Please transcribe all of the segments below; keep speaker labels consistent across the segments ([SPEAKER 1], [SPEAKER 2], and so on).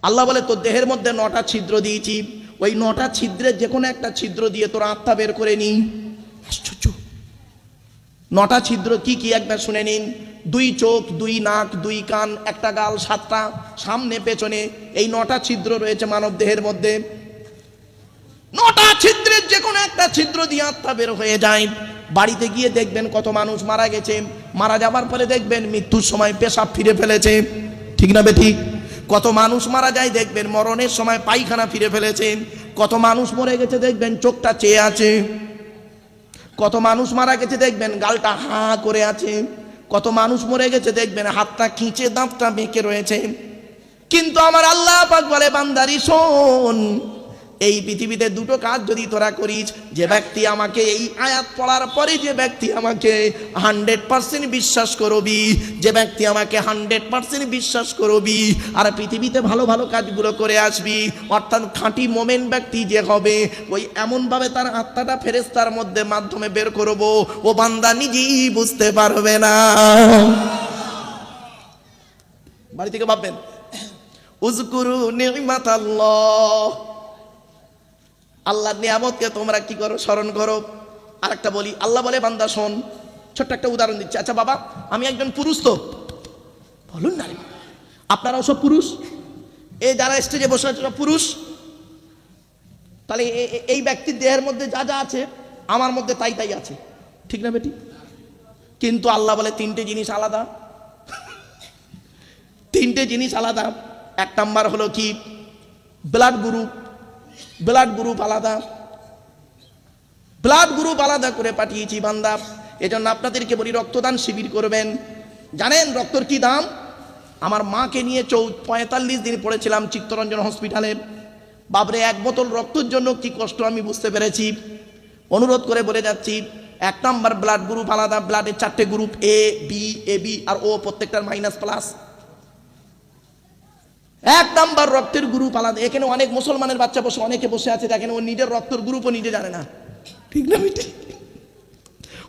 [SPEAKER 1] আল্লাহ বলে তোর দেহের মধ্যে 9টা ছিদ্র দিয়েছি, ওই 9টা ছিদ্রের যে কোনো একটা ছিদ্র দিয়ে তোর আত্মা বের করে নি। আশ্চর্য! 9টা ছিদ্র কি কি একবার শুনে নিন। 2 চোখ, 2 নাক, 2 কান, 1টা গাল, 7টা সামনে পেছনে, এই 9টা ছিদ্র রয়েছে মানব দেহের মধ্যে। 9টা ছিদ্রের যে কোনো একটা ছিদ্র দিয়ে আত্মা বের হয়ে যায়। বাড়িতে গিয়ে দেখবেন কত মানুষ মারা গেছে, মারা যাবার পরে দেখবেন মৃত্যুর সময় পেশাব ফিরে ফেলেছে, ঠিক না বেঠিক? কত মানুষ মারা যায় দেখবেন মরণের সময় পায়খানা ফিরে ফেলেছে। কত মানুষ মরে গেছে দেখবেন চোখটা চেয়ে আছে। কত মানুষ মারা গেছে দেখবেন গালটা হাঁ করে আছে। কত মানুষ মরে গেছে দেখবেন হাতটা খিঁচে দাঁতটা বেঁকে রয়েছে। কিন্তু আমার আল্লাহ পাক বলে, বান্দারি শোন, এই পৃথিবীতে 2টো কাজ যদি তোরা করিস, যে ব্যক্তি আমাকে এই আয়াত পড়ার পরে যে ব্যক্তি আমাকে 100% বিশ্বাস করবি, যে ব্যক্তি আমাকে 100% বিশ্বাস করবি আর পৃথিবীতে ভালো ভালো কাজগুলো করে আসবি, অর্থাৎ খাঁটি মোমেন ব্যক্তি যে হবে, ওই এমনভাবে তার আত্মাটা ফেরেশতার মধ্যে মাধ্যমে বের করব, ও বান্দা নিজেই বুঝতে পারবে না। বাড়ি থেকে ভাববেন, উযকুরু নি'মাতাল্লাহ, আল্লাহর নিয়ামতকে তোমরা কি করো? স্মরণ করো। আরেকটা বলি, আল্লাহ বলে, বান্দা শোন, ছোট্ট একটা উদাহরণ দিচ্ছি। আচ্ছা বাবা, আমি একজন পুরুষ, তো বলুন না, আপনারাও সব পুরুষ, এই যারা স্টেজে বসে আছে সব পুরুষ, তাহলে এই ব্যক্তির দেহের মধ্যে যা যা আছে আমার মধ্যে তাই তাই আছে, ঠিক না বেটি? কিন্তু আল্লাহ বলে 3টে জিনিস আলাদা। 3টে জিনিস আলাদা। 1 নাম্বার হলো কি? Blood group. ব্লাড গ্রুপ আলাদা, ব্লাড গ্রুপ আলাদা করে পাঠিয়েছি বান্দা। এজন্য আপনাদেরকে বলি, রক্তদান শিবির করবেন। জানেন রক্তর কি দাম? আমার মাকে নিয়ে 45 দিন পড়েছিলাম চিত্তরঞ্জন হসপিটালে। বাবরে, 1 বোতল রক্তের জন্য কি কষ্ট আমি বুঝতে পেরেছি। অনুরোধ করে বলে যাচ্ছি, 1 নাম্বার ব্লাড গ্রুপ আলাদা। ব্লাডের 4টে গ্রুপ, এ বি, এবি আর ও, প্রত্যেকটার মাইনাস+। 1 নাম্বার রক্তের গ্রুপ আলাদা। এখানে অনেক মুসলমানের বাচ্চা বসে, অনেকে বসে আছে দেখেন, ও নিজের রক্তের গ্রুপও নিজে জানে না, ঠিক না বেটি?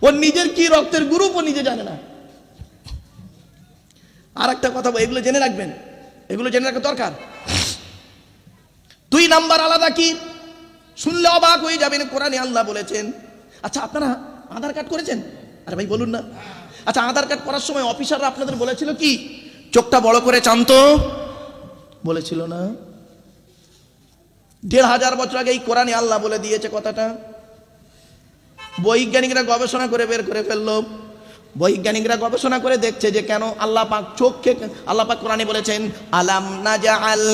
[SPEAKER 1] ও নিজের কি রক্তের গ্রুপও নিজে জানে না। আর একটা কথা, এগুলো জেনে রাখবেন, এগুলো জেনে রাখা দরকার। 2 নাম্বার আলাদা কি? শুনলে অবাক হয়ে যাবেন, কোরআনে আল্লাহ বলেছেন। আচ্ছা, আপনারা আধার কার্ড করেছেন? আরে ভাই বলুন না। আচ্ছা, আধার কার্ড করার সময় অফিসাররা আপনাদের বলেছিল কি, চোখটা বড় করে চান্ত? বলেছিল না? 1500 বছর আগে এই কোরআনে আল্লাহ বলে দিয়েছে কথাটা। বৈজ্ঞানিকরা গবেষণা করে বের করে ফেললো। বৈজ্ঞানিকরা গবেষণা করে দেখছে যে কেন আল্লাহ পাক চোখকে, আল্লাহ পাক কোরআনে বলেছেন, আলাম নাজআল